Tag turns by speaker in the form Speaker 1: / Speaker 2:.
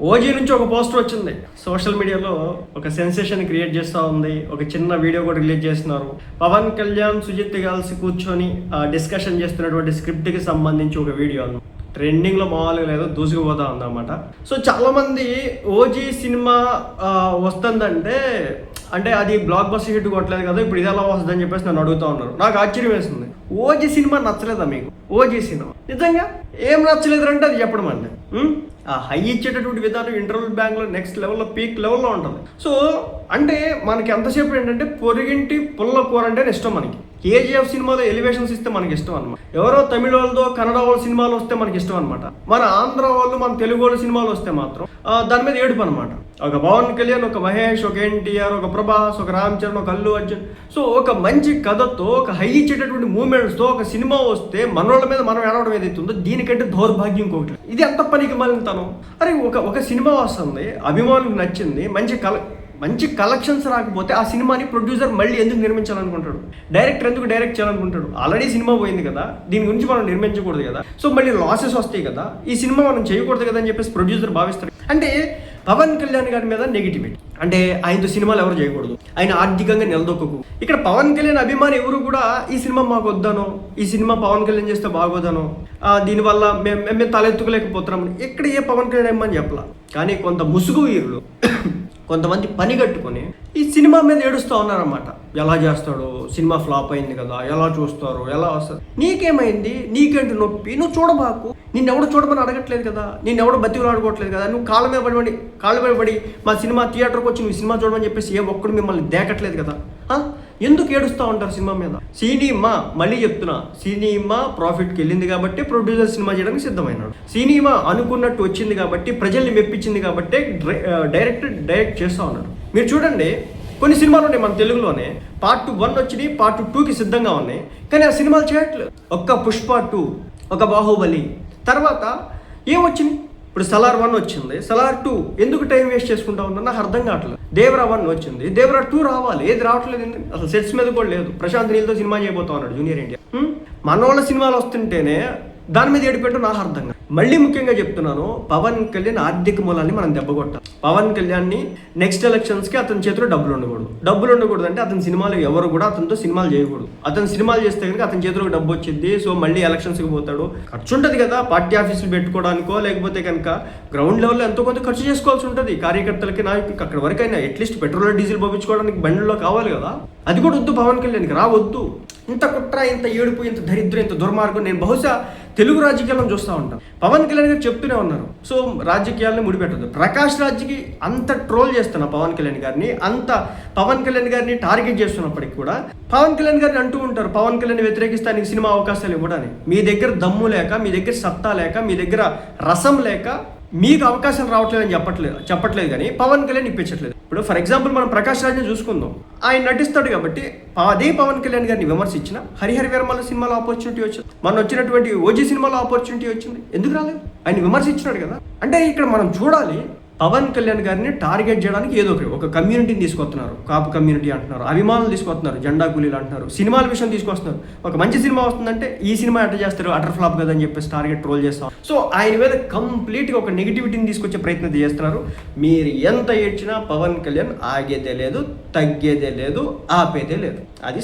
Speaker 1: OG నుంచి ఒక poster వచ్చింది సోషల్ మీడియాలో, ఒక సెన్సేషన్ క్రియేట్ చేస్తూ ఉంది. ఒక చిన్న వీడియో కూడా రిలీజ్ చేస్తున్నారు. పవన్ కళ్యాణ్ సుజిత్ కలిసి కూర్చొని డిస్కషన్ చేస్తున్నటువంటి స్క్రిప్ట్కి సంబంధించి ఒక వీడియో ట్రెండింగ్లో మామూలుగా లేదు, దూసుకుపోతా ఉందన్నమాట. సో చాలామంది ఓజీ సినిమా వస్తుందంటే అంటే అది బ్లాక్ బస్టర్ హిట్ కొట్టలేదు కదా, ఇప్పుడు ఇది ఎలా వస్తుంది అని చెప్పేసి నన్ను అడుగుతూ ఉన్నారు. నాకు ఆశ్చర్యం వేస్తుంది. ఓజీ సినిమా నచ్చలేదా మీకు? ఓజీ సినిమా నిజంగా ఏం నచ్చలేదంటే అది చెప్పడం అండి. ఆ హై ఇచ్చేటటువంటి విధానం ఇంటర్వల్ బ్యాంక్లో నెక్స్ట్ లెవెల్లో పీక్ లెవెల్లో ఉంటుంది. సో అంటే మనకి ఎంతసేపు ఏంటంటే పొరిగింటి పుల్ల కూర అంటే ఇష్టం మనకి. కేజీఎఫ్ సినిమాలో ఎలివేషన్స్ ఇస్తే మనకి ఇష్టం అనమాట. ఎవరో తమిళ వాళ్ళతో కన్నడ వాళ్ళ సినిమాలు వస్తే మనకి ఇష్టం అనమాట. మన ఆంధ్ర వాళ్ళు మన తెలుగు వాళ్ళ సినిమాలు వస్తే మాత్రం దాని మీద ఏడుపు అనమాట. ఒక పవన్ కళ్యాణ్, ఒక మహేష్, ఒక ఎన్టీఆర్, ఒక ప్రభాస్, ఒక రామ్ చరణ్, ఒక అల్లు అర్జున్. సో ఒక మంచి కథతో, ఒక హై ఇచ్చేటటువంటి మూమెంట్స్తో ఒక సినిమా వస్తే మనోళ్ళ మీద మనం ఏడవడం ఏదైతుందో దీనికంటే దౌర్భాగ్యం ఇంకొకటి. ఇది ఎంత పనికి మళ్ళీ అరే ఒక సినిమా వస్తుంది, అభిమానులకు నచ్చింది, మంచి కలెక్షన్స్ రాకపోతే ఆ సినిమాని ప్రొడ్యూసర్ మళ్ళీ ఎందుకు నిర్మించాలనుకుంటాడు? డైరెక్టర్ ఎందుకు డైరెక్ట్ చేయాలనుకుంటాడు? ఆల్రెడీ సినిమా పోయింది కదా, దీని గురించి మనం నిర్మించకూడదు కదా, సో మళ్ళీ లాసెస్ వస్తాయి కదా, ఈ సినిమా మనం చేయకూడదు కదా అని చెప్పేసి ప్రొడ్యూసర్ భావిస్తాడు. అంటే పవన్ కళ్యాణ్ గారి మీద నెగిటివిటీ, అంటే ఆయనతో సినిమాలు ఎవరు చేయకూడదు, ఆయన ఆర్థికంగా నిలదొక్కకు. ఇక్కడ పవన్ కళ్యాణ్ అభిమాని ఎవరు కూడా ఈ సినిమా మాకు వద్దానో, ఈ సినిమా పవన్ కళ్యాణ్ చేస్తే బాగోదానో, దీనివల్ల మేము తలెత్తుకోలేకపోతున్నాం ఇక్కడ ఏ పవన్ కళ్యాణ్ అభిమాని చెప్పలా. కానీ కొంత ముసుగు వీరులు కొంతమంది పని కట్టుకొని ఈ సినిమా మీద ఏడుస్తూ ఉన్నారన్నమాట. ఎలా చేస్తాడు, సినిమా ఫ్లాప్ అయింది కదా, ఎలా చూస్తారు, ఎలా వస్తారు, నీకేమైంది, నీకేంటి నొప్పి, నువ్వు చూడబాకు, నిన్నెవడు చూడమని అడగట్లేదు కదా, నిన్నెవడు బతికులు ఆడుకోవట్లేదు కదా, నువ్వు కాళ్ళ మీద పడి మా సినిమా థియేటర్కి వచ్చి నువ్వు సినిమా చూడమని చెప్పేసి ఏ ఒక్కడు మిమ్మల్ని దేకట్లేదు కదా. ఎందుకు ఏడుస్తూ ఉంటారు సినిమా మీద? సినిమా, మళ్ళీ చెప్తున్నా, సినిమా ప్రాఫిట్కి వెళ్ళింది కాబట్టి ప్రొడ్యూసర్ సినిమా చేయడానికి సిద్ధమైనాడు. సినిమా అనుకున్నట్టు వచ్చింది కాబట్టి, ప్రజల్ని మెప్పించింది కాబట్టి డైరెక్ట్ చేస్తూ ఉన్నాడు. మీరు చూడండి, కొన్ని సినిమాలు ఉన్నాయి మన తెలుగులోనే, పార్ట్ 1 వచ్చినాయి, పార్ట్ 2కి సిద్ధంగా ఉన్నాయి, కానీ ఆ సినిమాలు చేయట్లేదు. ఒక్క పుష్ప 2, ఒక బాహుబలి, తర్వాత ఏమొచ్చినాయి? ఇప్పుడు సలార్ 1 వచ్చింది, సలార్ 2 ఎందుకు టైం వేస్ట్ చేసుకుంటా ఉన్నా నాకు అర్థం కావట్లేదు. దేవరా 1 వచ్చింది, దేవరా 2 రావాలి, ఏది రావట్లేదు, అసలు సెట్స్ మీద కూడా లేదు. ప్రశాంత్ నీల్తో సినిమా చేయబోతా ఉన్నాడు జూనియర్ ఎన్టీఆర్. మనోళ్ళ సినిమాలు వస్తుంటేనే దాని మీద ఏడిపెట్టు నాకు అర్థం కాదు. మళ్ళీ ముఖ్యంగా చెప్తున్నాను, పవన్ కళ్యాణ్ ఆర్థిక మూలాన్ని మనం దెబ్బకొట్టాలి. పవన్ కళ్యాణ్ని నెక్స్ట్ ఎలక్షన్స్కి అతని చేతిలో డబ్బులు ఉండకూడదు అంటే అతని సినిమాలు ఎవరు కూడా అతనితో సినిమాలు చేయకూడదు. అతని సినిమాలు చేస్తే కనుక అతని చేతిలో డబ్బు వచ్చింది, సో మళ్ళీ ఎలక్షన్స్కి పోతాడు. ఖర్చు ఉంటుంది కదా, పార్టీ ఆఫీసులు పెట్టుకోవడానికో లేకపోతే కనుక గ్రౌండ్ లెవెల్లో ఎంతో కొంత ఖర్చు చేసుకోవాల్సి ఉంటుంది. కార్యకర్తలకి, నాయకులకి అక్కడ వరకైనా అట్లీస్ట్ పెట్రోల్ డీజిల్ పంపించుకోవడానికి బండిలో కావాలి కదా, అది కూడా వద్దు పవన్ కళ్యాణ్కి, రావద్దు. ఇంత కుట్ర, ఇంత ఏడుపు, ఇంత దరిద్రం, ఇంత దుర్మార్గం నేను బహుశా తెలుగు రాజకీయాలను చూస్తూ ఉంటాను. పవన్ కళ్యాణ్ గారు చెప్తూనే ఉన్నారు, సో రాజకీయాలను ముడిపెట్టదు. ప్రకాష్ రాజ్కి అంత ట్రోల్ చేస్తున్నా పవన్ కళ్యాణ్ గారిని, అంత పవన్ కళ్యాణ్ గారిని టార్గెట్ చేస్తున్నప్పటికీ కూడా పవన్ కళ్యాణ్ గారిని అంటూ ఉంటారు, పవన్ కళ్యాణ్ వ్యతిరేకిస్తానికి సినిమా అవకాశాలు ఇవ్వడానికి. మీ దగ్గర దమ్ము లేక, మీ దగ్గర సత్తా లేక, మీ దగ్గర రసం లేక మీకు అవకాశం రావట్లేదని చెప్పట్లేదు కానీ పవన్ కళ్యాణ్ ఇప్పించట్లేదు. ఇప్పుడు ఫర్ ఎగ్జాంపుల్ మనం ప్రకాష్ రాజ్ని చూసుకుందాం, ఆయన నటిస్తాడు కాబట్టి అదే పవన్ కళ్యాణ్ గారిని విమర్శించిన హరిహర వీరమల్ల సినిమాలో ఆపర్చునిటీ వచ్చింది, మన వచ్చినటువంటి ఓజీ సినిమాలో ఆపర్చునిటీ వచ్చింది, ఎందుకు రాలేదు? ఆయన విమర్శించినాడు కదా. అంటే ఇక్కడ మనం చూడాలి, పవన్ కళ్యాణ్ గారిని టార్గెట్ చేయడానికి ఏదో ఒక కమ్యూనిటీని తీసుకొస్తున్నారు, కాపు కమ్యూనిటీ అంటున్నారు, అభిమానులు తీసుకొస్తున్నారు, జెండా కూలీలు అంటున్నారు, సినిమాల విషయం తీసుకొస్తున్నారు. ఒక మంచి సినిమా వస్తుందంటే ఈ సినిమా ఎట్లా చేస్తారు, అటర్ ఫ్లాప్ కదా అని చెప్పేసి టార్గెట్ ట్రోల్ చేస్తాం. సో ఆయన మీద కంప్లీట్గా ఒక నెగిటివిటీని తీసుకొచ్చే ప్రయత్నం చేస్తున్నారు. మీరు ఎంత ఏడ్చినా పవన్ కళ్యాణ్ ఆగేదే లేదు, తగ్గేదే లేదు, ఆపేదే లేదు. అది